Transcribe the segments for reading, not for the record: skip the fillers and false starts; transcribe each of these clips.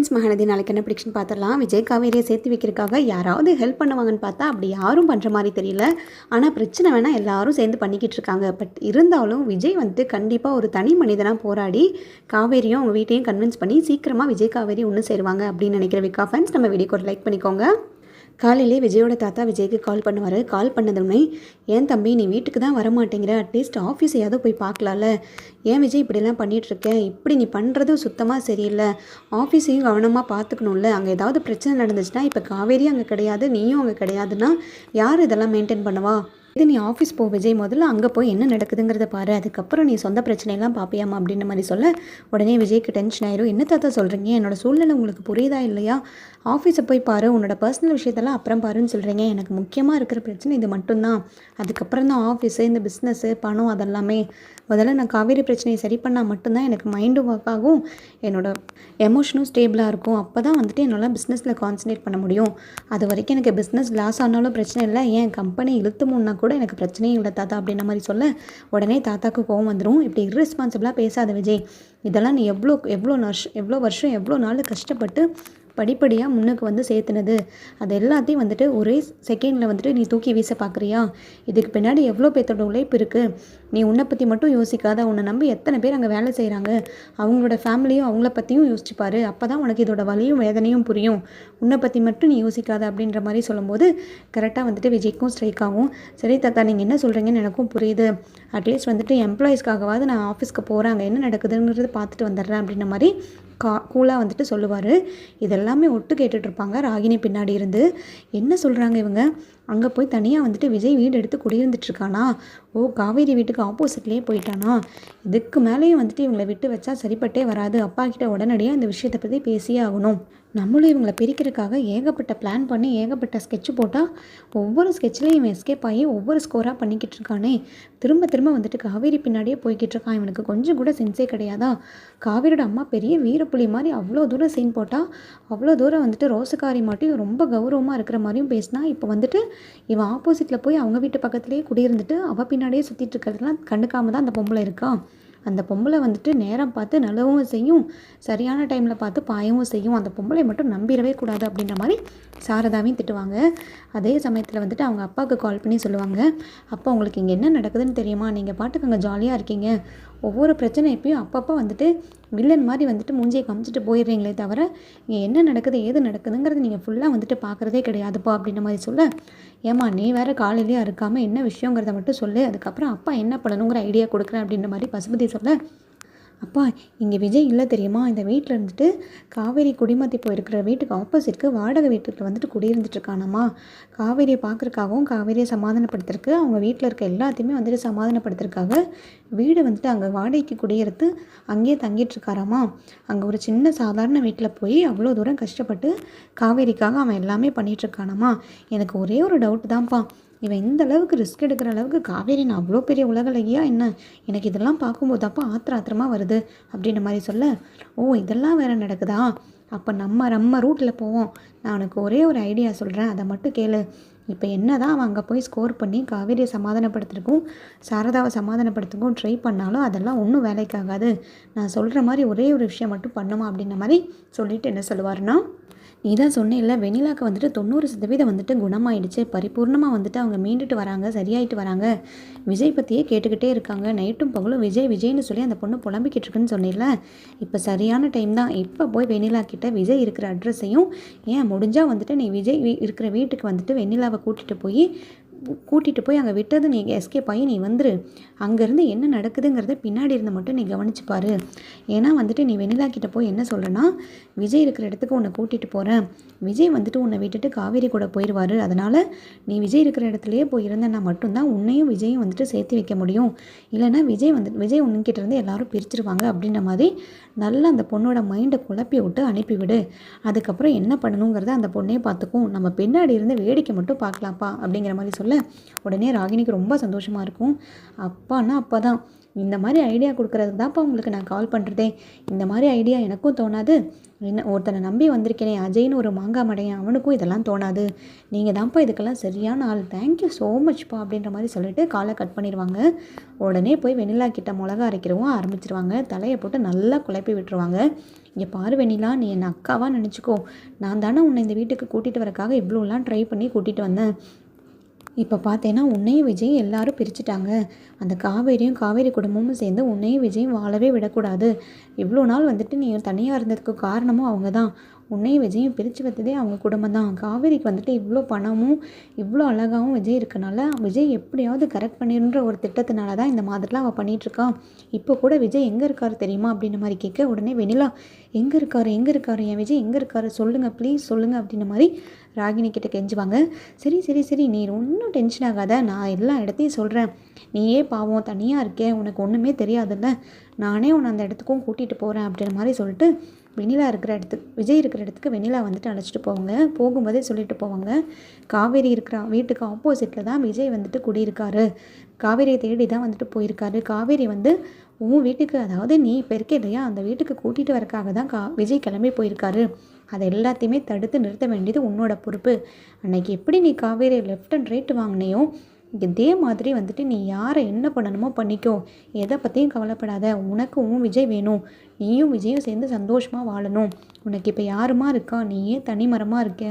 Friends, Mahanadi நாளைக்கு என்ன prediction பார்த்துடலாம். விஜய் காவேரியை சேர்த்து வைக்கிறதுக்காக யாராவது ஹெல்ப் பண்ணுவாங்கன்னு பார்த்தா அப்படி யாரும் பண்ணுற மாதிரி தெரியல. ஆனால் பிரச்சனை வேணால் எல்லாரும் சேர்ந்து பண்ணிக்கிட்டு இருக்காங்க. பட் இருந்தாலும் விஜய் வந்துட்டு கண்டிப்பாக ஒரு தனி மனிதனாக போராடி காவேரியும் அவங்க வீட்டையும் கன்வின்ஸ் பண்ணி சீக்கிரமாக விஜய் காவேரி ஒன்று சேருவாங்க அப்படின்னு நினைக்கிற விக்கா ஃபேன்ஸ் நம்ம வீடியோக்கு ஒரு லைக் பண்ணிக்கோங்க. காலையிலே விஜயோட தாத்தா விஜய்க்கு கால் பண்ணுவார். கால் பண்ணதுமே, ஏன் தம்பி நீ வீட்டுக்கு தான் வரமாட்டேங்கிற, அட்லீஸ்ட் ஆஃபீஸையாவது போய் பார்க்கலாம்ல, ஏன் விஜய் இப்படிலாம் பண்ணிகிட்ருக்க, இப்படி நீ பண்ணுறது சுத்தமாக சரியில்லை, ஆஃபீஸையும் கவனமாக பார்த்துக்கணும்ல, அங்கே ஏதாவது பிரச்சனை நடந்துச்சுன்னா இப்போ காவேரி அங்கே கிடையாது, நீயும் அங்கே கிடையாதுன்னா யார் இதெல்லாம் மெயின்டைன் பண்ணுவா, இது நீ ஆஃபீஸ் போ விஜய், முதல்ல அங்கே போய் என்ன நடக்குதுங்கிறத பாரு, அதுக்கப்புறம் நீ சொந்த பிரச்சனையெல்லாம் பார்ப்பியாமா அப்படின்ற மாதிரி சொல்ல உடனே விஜய்க்கு டென்ஷன் ஆயிரும். என்ன தாத்தா சொல்கிறீங்க, என்னோட சூழ்நிலை உங்களுக்கு புரியுதா இல்லையா, ஆஃபீஸை போய் பாரு, உன்னோட பர்சனல் விஷயத்தெல்லாம் அப்புறம் பாருன்னு சொல்கிறீங்க, எனக்கு முக்கியமாக இருக்கிற பிரச்சனை இது மட்டும்தான், அதுக்கப்புறம் தான் ஆஃபீஸு, இந்த பிஸ்னஸ்ஸு, பணம், அதெல்லாமே. முதல்ல நான் காவேரி பிரச்சனையை சரி பண்ணால் மட்டும்தான் எனக்கு மைண்டும் ஒர்க் ஆகும், என்னோடய எமோஷனும் ஸ்டேபிளாக இருக்கும், அப்போ தான் வந்துட்டு என்னால் பிஸ்னஸில் கான்சன்ட்ரேட் பண்ண முடியும். அது வரைக்கும் எனக்கு பிஸ்னஸ் லாஸ் ஆனாலும் பிரச்சனை இல்லை, ஏன் கம்பெனி இழுத்து முன்னா கூட எனக்கு பிரச்சனையும் இல்லை தாத்தா அப்படின்ற மாதிரி சொல்ல உடனே தாத்தாவுக்கு கோவம் வந்துடும். இப்படி இர்ரெஸ்பான்சிபிளாக பேசாத விஜய், இதெல்லாம் நீ எவ்வளோ வருஷம் எவ்வளோ நாள் கஷ்டப்பட்டு படிப்படியாக முன்னுக்கு வந்து சேர்த்துனது, அது எல்லாத்தையும் வந்துட்டு ஒரே செகண்டில் வந்துட்டு நீ தூக்கி வீச பார்க்குறியா, இதுக்கு பின்னாடி எவ்வளோ பேர்த்தோட உழைப்பு இருக்குது, நீ உன்னை பற்றி மட்டும் யோசிக்காத, உன்னை நம்பி எத்தனை பேர் அங்கே வேலை செய்கிறாங்க, அவங்களோட ஃபேமிலியும் அவங்கள பற்றியும் யோசிச்சுப்பாரு, அப்போ தான் உனக்கு இதோட வலியும் வேதனையும் புரியும், உன்னை பற்றி மட்டும் நீ யோசிக்காத அப்படின்ற மாதிரி சொல்லும்போது கரெக்டாக வந்துட்டு விஜய்க்கும் ஸ்ட்ரைக் ஆகும். சரி தாத்தா, நீங்கள் என்ன சொல்கிறீங்கன்னு எனக்கும் புரியுது, அட்லீஸ்ட் வந்துட்டு எம்ப்ளாயீஸ்க்காகவாது நான் ஆஃபீஸ்க்கு போகிறேன், அங்கே என்ன நடக்குதுங்கிறது பார்த்துட்டு வந்துடுறேன் அப்படின்ற மாதிரி கூலாக வந்துட்டு சொல்லுவார். இதெல்லாமே ஒட்டு கேட்டுட்ருப்பாங்க ராகினி பின்னாடி இருந்து. என்ன சொல்கிறாங்க இவங்க, அங்கே போய் தனியாக வந்துட்டு விஜய் வீடு எடுத்து குடியிருந்துட்டுருக்கானா, ஓ காவேரி வீட்டுக்கு ஆப்போசிட்லேயே போயிட்டானா, இதுக்கு மேலேயும் வந்துட்டு இவங்களை விட்டு வச்சா சரிப்பட்டே வராது, அப்பா கிட்ட உடனடியாக இந்த விஷயத்தை பற்றி பேசியே ஆகணும், நம்மளும் இவங்களை பிரிக்கிறதுக்காக ஏகப்பட்ட பிளான் பண்ணி ஏகப்பட்ட ஸ்கெட்ச் போட்டால் ஒவ்வொரு ஸ்கெட்ச்லேயும் இவன் எஸ்கேப் ஆகி ஒவ்வொரு ஸ்கோராக பண்ணிக்கிட்டு இருக்கானே, திரும்ப திரும்ப வந்துட்டு காவேரி பின்னாடியே போய்கிட்டு இருக்கான், இவனுக்கு கொஞ்சம் கூட சென்ஸே கிடையாதா, காவேரியோட அம்மா பெரிய வீரப்புலி மாதிரி அவ்வளோ தூரம் சீன் போட்டால், அவ்வளோ தூரம் வந்துட்டு ரோசக்காரி மாட்டையும் ரொம்ப கௌரவமாக இருக்கிற மாதிரியும் பேசினா, இப்போ வந்துட்டு இவன் ஆப்போசிட்டில் போய் அவங்க வீட்டு பக்கத்துலேயே குடியிருந்துட்டு அவள் பின்னாடியே சுற்றிட்டு இருக்கிறதுலாம் கண்டுக்காம தான் அந்த பொம்பளை இருக்கா, அந்த பொம்பளை வந்துட்டு நேரம் பார்த்து நல்லவும் செய்யும், சரியான டைமில் பார்த்து பாயவும் செய்யும், அந்த பொம்பளை மட்டும் நம்பிடவே கூடாது அப்படின்ற மாதிரி சாரதாவையும் திட்டுவாங்க. அதே சமயத்தில் வந்துட்டு அவங்க அப்பாவுக்கு கால் பண்ணி சொல்லுவாங்க, அப்பா உங்களுக்கு இங்கே என்ன நடக்குதுன்னு தெரியுமா, நீங்கள் பாட்டுக்கு அங்கே ஜாலியாக இருக்கீங்க, ஒவ்வொரு பிரச்சனை எப்பயும் அப்பப்போ வந்துட்டு வில்லன் மாதிரி வந்துட்டு மூஞ்சியை காமிச்சிட்டு போயிடுறீங்களே தவிர இங்கே என்ன நடக்குது ஏது நடக்குதுங்கிறது நீங்கள் ஃபுல்லாக வந்துட்டு பார்க்குறதே கிடையாதுப்பா அப்படின்ற மாதிரி சொல்ல, ஏம்மா நீ வேறு காலையிலேயே இருக்காமல் என்ன விஷயங்கிறத மட்டும் சொல்லு, அதுக்கப்புறம் அப்பா என்ன பண்ணணுங்கிற ஐடியா கொடுக்குறேன் அப்படின்ற மாதிரி பசுபதி சொல்ல, அப்பா இங்கே விஜய் இல்லை தெரியுமா, இந்த வீட்டில் இருந்துட்டு காவேரி குடிமத்தி போயிருக்கிற வீட்டுக்கு ஆப்போசிட்க்கு வாடகை வீட்டுக்கு வந்துட்டு குடியிருந்துட்டுருக்கானம்மா, காவேரியை பார்க்குறக்காகவும் காவேரியை சமாதானப்படுத்துறதுக்கு அவங்க வீட்டில் இருக்க எல்லாத்தையுமே வந்துட்டு சமாதானப்படுத்துறதுக்காக வீடு வந்துட்டு அங்கே வாடகைக்கு குடியிருத்து அங்கேயே தங்கிட்டுருக்காராம்மா, அங்கே ஒரு சின்ன சாதாரண வீட்டில் போய் அவ்வளோ தூரம் கஷ்டப்பட்டு காவேரிக்காக அவன் எல்லாமே பண்ணிகிட்ருக்கானம்மா, எனக்கு ஒரே ஒரு டவுட் தான்ப்பா, இவன் இந்த அளவுக்கு ரிஸ்க் எடுக்கிற அளவுக்கு காவேரி நான் அவ்வளோ பெரிய உலகலையா என்ன, எனக்கு இதெல்லாம் பார்க்கும்போது அப்போ ஆத்திரமாக வருது அப்படின்ற மாதிரி சொல்ல, ஓ இதெல்லாம் வேறு நடக்குதா, அப்போ நம்ம ரூட்டில் போவோம், நான் உனக்கு ஒரே ஒரு ஐடியா சொல்கிறேன், அதை மட்டும் கேளு, இப்போ என்ன தான் அவன் அங்கே போய் ஸ்கோர் பண்ணி காவேரியை சமாதானப்படுத்துறதுக்கும் சாரதாவை சமாதானப்படுத்துக்கும் ட்ரை பண்ணாலும் அதெல்லாம் ஒன்றும் வேலைக்காகாது, நான் சொல்கிற மாதிரி ஒரே ஒரு விஷயம் மட்டும் பண்ணுமா அப்படின்ற மாதிரி சொல்லிவிட்டு என்ன சொல்லுவாருன்னா, நீ தான் சொன்னேன்ல வெண்ணிலாவுக்கு வந்துட்டு 90% வந்துட்டு குணமாயிடுச்சு, பரிபூர்ணமாக வந்துட்டு அவங்க மீண்டுட்டு வராங்க, சரியாயிட்டு வராங்க, விஜய் பற்றியே கேட்டுக்கிட்டே இருக்காங்க, நைட்டும் பகலும் விஜய் விஜய்னு சொல்லி அந்த பொண்ணு புலம்பிக்கிட்டு இருக்குன்னு சொன்னேன்ல, இப்போ சரியான டைம் தான், இப்போ போய் வெண்ணிலா கிட்ட விஜய் இருக்கிற அட்ரஸையும், ஏன் முடிஞ்சால் வந்துட்டு நீ விஜய் இருக்கிற வீட்டுக்கு வந்துட்டு வெண்ணிலாவை கூட்டிகிட்டு போய் அங்கே விட்டது நீ எஸ்கேப் ஆகி நீ வந்துரு, அங்கேருந்து என்ன நடக்குதுங்கிறத பின்னாடி இருந்து மட்டும் நீ கவனிச்சுப்பாரு, ஏன்னா வந்துட்டு நீ வெண்ணிலா கிட்ட போய் என்ன சொல்கிறேன்னா, விஜய் இருக்கிற இடத்துக்கு உன்னை கூட்டிகிட்டு போகிறேன், விஜய் வந்துட்டு உன்னை விட்டுட்டு காவேரி கூட போயிடுவார், அதனால் நீ விஜய் இருக்கிற இடத்துலையே போய் இருந்தேன்னா மட்டும்தான் உன்னையும் விஜயும் வந்துட்டு சேர்த்து வைக்க முடியும், இல்லைனா விஜய் உன்கிட்ட இருந்து எல்லாரும் பிரிச்சிருவாங்க அப்படின்ற மாதிரி நல்லா அந்த பொண்ணோட மைண்டை குழப்பி விட்டு அனுப்பிவிடு, அதுக்கப்புறம் என்ன பண்ணணுங்கிறத அந்த பொண்ணே பார்த்துக்கும், நம்ம பின்னாடி இருந்து வேடிக்கை மட்டும் பார்க்கலாம்ப்பா அப்படிங்கிற மாதிரி சொல்ல உடனே ராகினிக்கு ரொம்ப சந்தோஷமாக இருக்கும். அப்பான்னா அப்பா தான், இந்த மாதிரி ஐடியா கொடுக்குறதுக்கு தான்ப்பா உங்களுக்கு நான் கால் பண்ணுறதே. இந்த மாதிரி ஐடியா எனக்கும் தோணாது. என்ன ஒருத்தனை நம்பி வந்திருக்கேனே அஜய்னு ஒரு மாங்காய் மடையன், அவனுக்கும் இதெல்லாம் தோணாது. நீங்கள் தான்ப்பா இதுக்கெல்லாம் சரியான ஆள். தேங்க்யூ ஸோ மச்ப்பா அப்படின்ற மாதிரி சொல்லிட்டு காலை கட் பண்ணிடுவாங்க. உடனே போய் வெண்ணிலா கிட்ட மிளகா அரைக்கிறவும் ஆரம்பிச்சிருவாங்க. தலையை போட்டு நல்லா குழப்பி விட்டுருவாங்க. இங்கே பாரு வெண்ணிலா, நீ என்னை அக்காவாக நினச்சிக்கோ. நான் தானே உன்னை இந்த வீட்டுக்கு கூட்டிகிட்டு வரக்காக இவ்வளோலாம் ட்ரை பண்ணி கூட்டிகிட்டு வந்தேன். இப்போ பார்த்தேன்னா உன்னையும் விஜயும் எல்லாரும் பிரிச்சுட்டாங்க. அந்த காவேரி குடும்பமும் சேர்ந்து உன்னையும் விஜயும் வாழவே விடக்கூடாது. இவ்வளோ நாள் வந்துட்டு நீ தனியாக இருந்ததுக்கு காரணமும் அவங்க தான். உன்னையும் விஜயும் பிரித்து வைத்ததே அவங்க குடும்பம் தான். காவேரிக்கு வந்துட்டு இவ்வளோ பணமும் இவ்வளோ அழகாகவும் விஜய் இருக்கனால விஜய் எப்படியாவது கரெக்ட் பண்ணிடுன்ற ஒரு திட்டத்தினால தான் இந்த மாதிரிலாம் அவள் பண்ணிகிட்ருக்கான். இப்போ கூட விஜய் எங்கே இருக்காரு தெரியுமா அப்படின்ற மாதிரி கேட்க, உடனே வெண்ணிலா எங்கே இருக்காரு என் விஜய் எங்கே இருக்காரு சொல்லுங்கள் ப்ளீஸ் சொல்லுங்கள் அப்படின்ற மாதிரி ராகினி கிட்ட கெஞ்சுவாங்க. சரி நீ ஒன்றும் டென்ஷன் ஆகாத, நான் எல்லா இடத்தையும் சொல்கிறேன். நீயே பாவம் தனியாக இருக்கே, உனக்கு ஒன்றுமே தெரியாதுல்ல, நானே உன்னை அந்த இடத்துக்கும் கூட்டிகிட்டு போகிறேன் அப்படின்ற மாதிரி சொல்லிட்டு விஜய் இருக்கிற இடத்துக்கு வெண்ணிலா வந்துட்டு அழைச்சிட்டு போவாங்க. போகும்போதே சொல்லிட்டு போவாங்க, காவேரி இருக்கிற வீட்டுக்கு ஆப்போசிட்டில் தான் விஜய் வந்துட்டு குடியிருக்காரு. காவேரியை தேடி தான் வந்துட்டு போயிருக்காரு. காவேரி வந்து உன் வீட்டுக்கு, அதாவது நீ இப்போ இருக்க இல்லையா அந்த வீட்டுக்கு கூட்டிகிட்டு வரக்காக தான் விஜய் கிளம்பி போயிருக்காரு. அதை எல்லாத்தையுமே தடுத்து நிறுத்த வேண்டியது உன்னோட பொறுப்பு. அன்னைக்கு எப்படி நீ காவேரி லெஃப்ட் அண்ட் ரைட் வாங்கினையோ இதே மாதிரி வந்துட்டு நீ யாரை என்ன பண்ணணுமோ பண்ணிக்கோ. எதை பற்றியும் கவலைப்படாத. உனக்கு உன் விஜய் வேணும். நீயும் விஜயும் சேர்ந்து சந்தோஷமாக வாழணும். உனக்கு இப்போ யாருமா இருக்கா? நீயே தனிமரமாக இருக்க.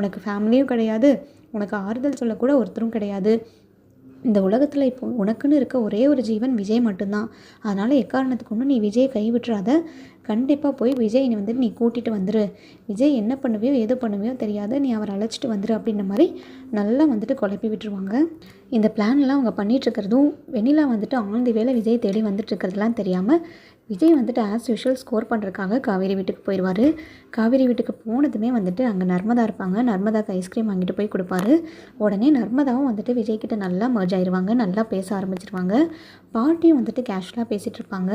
உனக்கு ஃபேமிலியும் கிடையாது. உனக்கு ஆறுதல் சொல்லக்கூட ஒருத்தரும் கிடையாது. இந்த உலகத்தில் இப்போ உனக்குன்னு இருக்க ஒரே ஒரு ஜீவன் விஜய் மட்டும்தான். அதனால் எக்காரணத்துக்கு ஒன்றும் நீ விஜயை கைவிட்டுறாத. கண்டிப்பாக போய் விஜய் வந்துட்டு நீ கூட்டிகிட்டு வந்துரு. விஜய் என்ன பண்ணுவியோ எது பண்ணுவியோ தெரியாது, நீ அவரை அழைச்சிட்டு வந்துரு அப்படின்ற மாதிரி நல்லா வந்துட்டு குழப்பி விட்டுருவாங்க. இந்த பிளான்லாம் அவங்க பண்ணிகிட்ருக்கிறதும் வெண்ணிலா வந்துட்டு ஆன் தி வேலை விஜய் தேடி வந்துட்டுருக்கிறதுலாம் தெரியாமல் விஜய் வந்துட்டு ஆஸ் யூஷுவல் ஸ்கோர் பண்ணுறதுக்காக காவேரி வீட்டுக்கு போயிடுவார். காவேரி வீட்டுக்கு போனதுமே வந்துட்டு அங்கே நர்மதா இருப்பாங்க. நர்மதாக்கு ஐஸ்கிரீம் வாங்கிட்டு போய் கொடுப்பாரு. உடனே நர்மதாவும் வந்துட்டு விஜய்கிட்ட நல்லா மர்ஜ் ஆயிடுவாங்க. நல்லா பேச ஆரம்பிச்சிருவாங்க. பாட்டியும் வந்துட்டு கேஷுவலாக பேசிகிட்டு இருப்பாங்க.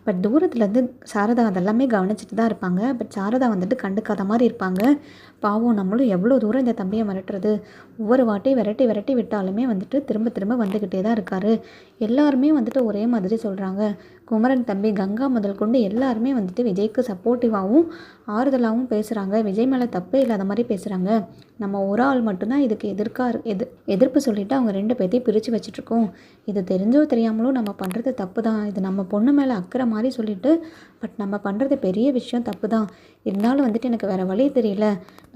பட் தூரத்துலேருந்து சாரதா அதெல்லாமே கவனிச்சிட்டு தான் இருப்பாங்க. பட் சாரதா வந்துட்டு கண்டுக்காத மாதிரி இருப்பாங்க. பாவம், நம்மளும் எவ்வளோ தூரம் இந்த தம்பியை மிரட்டுறது. ஒவ்வொரு வாட்டி விரட்டி விட்டாலுமே வந்துட்டு திரும்ப வந்துக்கிட்டே தான் இருக்கார். எல்லாருமே வந்துட்டு ஒரே மாதிரி சொல்கிறாங்க. குமரன் தம்பி, கங்கா முதல் கொண்டு எல்லாருமே வந்துட்டு விஜய்க்கு சப்போர்ட்டிவாகவும் ஆறுதலாகவும் பேசுகிறாங்க. விஜய் மேலே தப்பே இல்லாத மாதிரி பேசுகிறாங்க. நம்ம ஒரு ஆள் மட்டும்தான் இதுக்கு எதிர்ப்பு சொல்லிவிட்டு அவங்க 2 பேர்த்தையும் பிரித்து வச்சுட்ருக்கோம். இது தெரிஞ்சோ தெரியாமலோ நம்ம பண்ணுறது தப்பு தான். இது நம்ம பொண்ணு மேலே அக்கறை மாதிரி சொல்லிவிட்டு பட் நம்ம பண்ணுறது பெரிய விஷயம் தப்பு தான். இருந்தாலும் வந்துட்டு எனக்கு வேறு வழி தெரியல.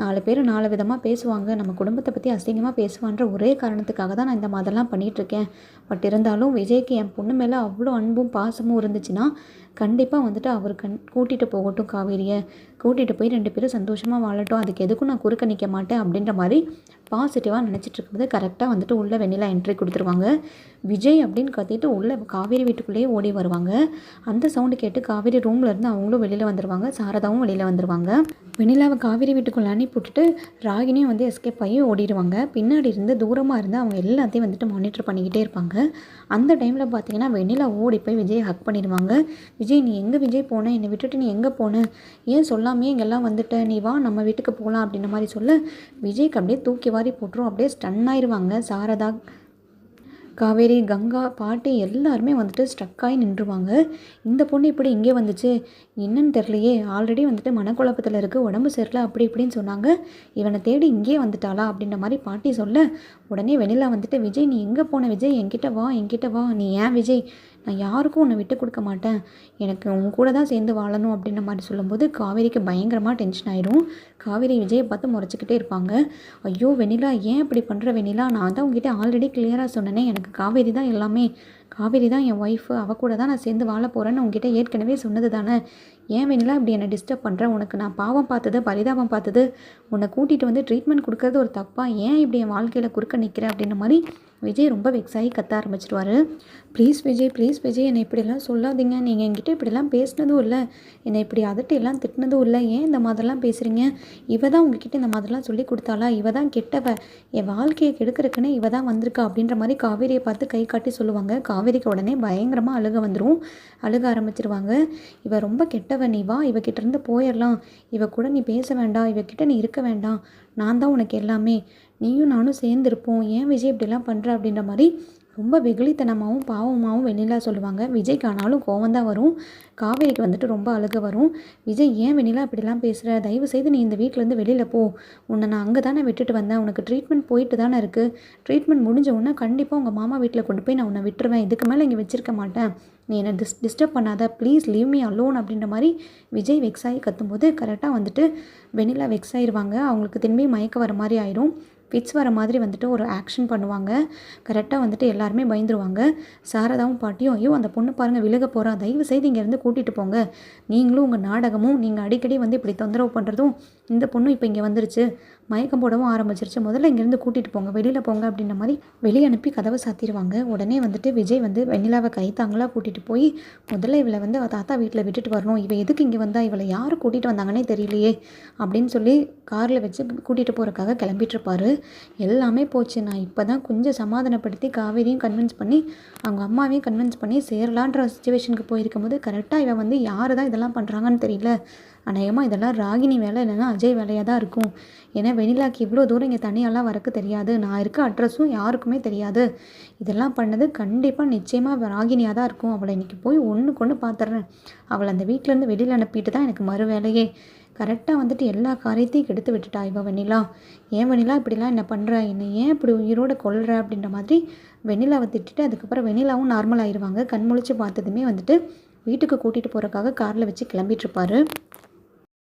4 பேர் 4 விதமாக பேசுவாங்க. நம்ம குடும்பத்தை பற்றி அசிங்கமாக பேசுவான்ற ஒரே காரணத்துக்காக தான் நான் இந்த மாதிரிலாம் பண்ணிகிட்ருக்கேன். பட் இருந்தாலும் விஜய்க்கு என் பொண்ணு மேலே அவ்வளோ அன்பும் பாசமும் இருந்துச்சுன்னா கண்டிப்பாக வந்துட்டு அவர் கூட்டிகிட்டு போகட்டும். காவேரியை கூட்டிகிட்டு போய் 2 பேரும் சந்தோஷமாக வாழட்டும். அதுக்கு எதுக்கும் நான் குறுக்க நிற்க மாட்டேன் அப்படின்ற மாதிரி பாசிட்டிவாக நினச்சிட்டு இருக்கும்போது கரெக்டாக வந்துட்டு உள்ளே வெண்ணிலா என்ட்ரி கொடுத்துருவாங்க. விஜய் அப்படின்னு கத்திட்டு உள்ளே காவேரி வீட்டுக்குள்ளேயே ஓடி வருவாங்க. அந்த சவுண்டு கேட்டு காவேரி ரூமில் இருந்து அவங்களும் வெளியில் வந்துடுவாங்க. சாரதாவும் வெளியில் வந்துடுவாங்க. வெண்ணிலாவை காவேரி வீட்டுக்குள்ளே அனுப்பிவிட்டுட்டு ராகினியும் வந்து எஸ்கேப் ஆகி ஓடிடுவாங்க. பின்னாடி இருந்து தூரமாக இருந்து அவங்க எல்லாத்தையும் வந்துட்டு மானிட்டர் பண்ணிக்கிட்டே இருப்பாங்க. அந்த டைமில் பார்த்தீங்கன்னா வெண்ணிலா ஓடி போய் விஜய் ஹக் பண்ணிடுவாங்க. விஜய், நீ எங்கே விஜய் போன? என்னை விட்டுட்டு நீ எங்கே போன? ஏன் சொல்லாமே இங்கெல்லாம் வந்துட்ட? நீ வா நம்ம வீட்டுக்கு போகலாம் அப்படின்ற மாதிரி சொல்ல விஜய்க்கு அப்படியே தூக்கி வாரி போட்டுரும். அப்படியே ஸ்டன் ஆயிடுவாங்க. சாரதா, காவேரி, கங்கா, பாட்டி எல்லாருமே வந்துட்டு ஸ்ட்ரக்காகி நின்றுவாங்க. இந்த பொண்ணு இப்படி இங்கே வந்துச்சு என்னன்னு தெரியலையே, ஆல்ரெடி வந்துட்டு மனக்குழப்பத்தில் இருக்குது, உடம்பு சரியில்லை அப்படி இப்படின்னு சொன்னாங்க, இவனை தேடி இங்கே வந்துட்டாளா அப்படின்ற மாதிரி பாட்டி சொல்ல உடனே வெண்ணிலா வந்துட்டு, விஜய் நீ எங்கே போன? விஜய் என்கிட்ட வா. நீ ஏன் விஜய்? நான் யாருக்கும் உன்னை விட்டு கொடுக்க மாட்டேன். எனக்கு உன் கூட தான் சேர்ந்து வாழணும் அப்படின்ற மாதிரி சொல்லும்போது காவேரிக்கு பயங்கரமாக டென்ஷன் ஆயிடும். காவேரி விஜயை பார்த்து முறைச்சிக்கிட்டே இருப்பாங்க. ஐயோ வெண்ணிலா, ஏன் இப்படி பண்ணுற வெண்ணிலா? நான் தான் உங்ககிட்ட ஆல்ரெடி கிளியராக சொன்னேனே, எனக்கு காவேரி தான் எல்லாமே. காவேரி தான் என் ஒய்ஃபு. அவள் கூட தான் நான் சேர்ந்து வாழ போகிறேன்னு உங்ககிட்ட ஏற்கனவே சொன்னது தானே. ஏன் வேணுலாம் இப்படி என்னை டிஸ்டர்ப் பண்ணுறேன்? உனக்கு நான் பாவம் பார்த்தது, பரிதாபம் பார்த்தது, உன்னை கூட்டிகிட்டு வந்து ட்ரீட்மெண்ட் கொடுக்கறது ஒரு தப்பா? ஏன் இப்படி என் வாழ்க்கையில் குறுக்க நிற்கிற அப்படின்ற மாதிரி விஜய் ரொம்ப வெக்ஸாகி கத்த ஆரம்பிச்சிடுவார். ப்ளீஸ் விஜய் என்னை இப்படிலாம் சொல்லாதீங்க. நீங்கள் என்கிட்ட இப்படிலாம் பேசினதும் இல்லை, என்னை இப்படி அதட்டிலாம் திட்டினதும் இல்லை. ஏன் இந்த மாதிரிலாம் பேசுகிறீங்க? இவ தான் உங்ககிட்ட இந்த மாதிரிலாம் சொல்லி கொடுத்தாளா? இவ தான் கெட்டவ, என் வாழ்க்கையை கெடுக்கிறதுக்குன்னு இவ தான் வந்திருக்கா அப்படின்ற மாதிரி காவேரியை பார்த்து கை காட்டி சொல்லுவாங்க. காவேரிக்கு உடனே பயங்கரமாக அழுக ஆரம்பிச்சிருவாங்க. இவ ரொம்ப கெட்டவ, நீ வா, இவகிட்ட இருந்து போயிடலாம், இவ கூட நீ பேச வேண்டாம், இவகிட்ட நீ இருக்க வேண்டாம், நான் தான் உனக்கு எல்லாமே, நீயும் நானும் சேர்ந்துருப்போம், ஏன் விஜய் இப்படிலாம் பண்ணுற அப்படின்ற மாதிரி ரொம்ப வெகுளித்தனமாகவும் பாவமாகவும் வெண்ணிலா சொல்லுவாங்க. விஜய்க்கு ஆனாலும் கோவம் தான் வரும். காவேரிக்கு வந்துட்டு ரொம்ப அழுக வரும். விஜய், ஏன் வெண்ணிலா இப்படிலாம் பேசுகிற? தயவுசெய்து நீ இந்த வீட்டிலேருந்து வெளியில் போ. உன்னை நான் அங்கே தானே விட்டுட்டு வந்தேன். உனக்கு ட்ரீட்மெண்ட் போயிட்டு தானே இருக்குது. ட்ரீட்மெண்ட் முடிஞ்ச உடனே கண்டிப்பாக உங்கள் மாமா வீட்டில் கொண்டு போய் நான் உன்னை விட்டுருவேன். இதுக்கு மேலே இங்கே வச்சிருக்க மாட்டேன். நீ என்னை டிஸ்டர்ப் பண்ணாத, ப்ளீஸ் லீவ் மீ அலோன் அப்படின்ற மாதிரி விஜய் வெக்ஸாகி கத்தும்போது கரெக்டாக வந்துட்டு வெண்ணிலா வெக்ஸ் ஆயிடுவாங்க. அவங்களுக்கு திரும்பி மயக்க வர மாதிரி ஆயிரும். ஃபிட்ஸ் வர மாதிரி வந்துட்டு ஒரு ஆக்ஷன் பண்ணுவாங்க. கரெக்டாக வந்துட்டு எல்லாருமே பயந்துருவாங்க. சாரதாவும் பாட்டியும், ஐயோ அந்த பொண்ணு பாருங்கள் விலக போகிறா, தயவு செய்து இங்கேருந்து கூட்டிகிட்டு போங்க. நீங்களும் உங்கள் நாடகமும் நீங்கள் அடிக்கடி வந்து இப்படி தொந்தரவு பண்ணுறதும், இந்த பொண்ணும் இப்போ இங்கே வந்துருச்சு, மயக்கம் போடவும் ஆரம்பிச்சிருச்சு, முதல்ல இங்கேருந்து கூட்டிகிட்டு போங்க, வெளியில் போங்க அப்படின்ற மாதிரி வெளியே அனுப்பி கதவை சாத்திடுவாங்க. உடனே வந்துட்டு விஜய் வந்து வெண்ணிலாவை கைத்தாங்களாக கூட்டிகிட்டு போய், முதல்ல இவளை வந்து தாத்தா வீட்டில் விட்டுட்டு வரணும், இவள் எதுக்கு இங்கே வந்தா, இவளை யார் கூட்டிகிட்டு வந்தாங்கன்னே தெரியலையே அப்படின்னு சொல்லி காரில் வச்சு கூட்டிகிட்டு போகிறக்காக கிளம்பிட்டு இருப்பாரு. எல்லாமே போச்சு. நான் இப்போ தான் கொஞ்சம் சமாதானப்படுத்தி காவேரியும் கன்வின்ஸ் பண்ணி அவங்க அம்மாவையும் கன்வின்ஸ் பண்ணி சேரலான்ற சுச்சுவேஷனுக்கு போயிருக்கும் போது கரெக்டாக இவன் வந்து யார் தான் இதெல்லாம் பண்ணுறாங்கன்னு தெரியல. அநேகமாக இதெல்லாம் ராகினி வேலை இல்லைன்னா அஜய் வேலையாக தான் இருக்கும். ஏன்னா வெண்ணிலாக்கு இவ்வளோ தூரம் இங்கே தனியாலாம் வரக்கு தெரியாது. நான் இருக்க அட்ரஸும் யாருக்குமே தெரியாது. இதெல்லாம் பண்ணது கண்டிப்பாக நிச்சயமாக ராகினியாக தான் இருக்கும். அவளை இன்றைக்கி போய் ஒன்றுக்கு ஒன்று பார்த்துட்றேன். அவளை அந்த வீட்டிலேருந்து வெளியில் அனுப்பிட்டு தான் எனக்கு மறு வேலையே. கரெக்டாக வந்துட்டு எல்லா காரியத்தையும் கெடுத்து விட்டுட்டா இவ வெண்ணிலா. ஏன் வெண்ணிலா இப்படிலாம் என்ன பண்ணுற, என்னை ஏன் இப்படி உயிரோடு கொல்ற அப்படின்ற மாதிரி வெண்ணிலாவை திட்டிட்டு அதுக்கப்புறம் வெண்ணிலாவும் நார்மல் ஆயிடுவாங்க. கண் முழிச்சு பார்த்ததுமே வந்துட்டு வீட்டுக்கு கூட்டிகிட்டு போகிறக்காக காரில் வச்சு கிளம்பிட்டுருப்பாரு.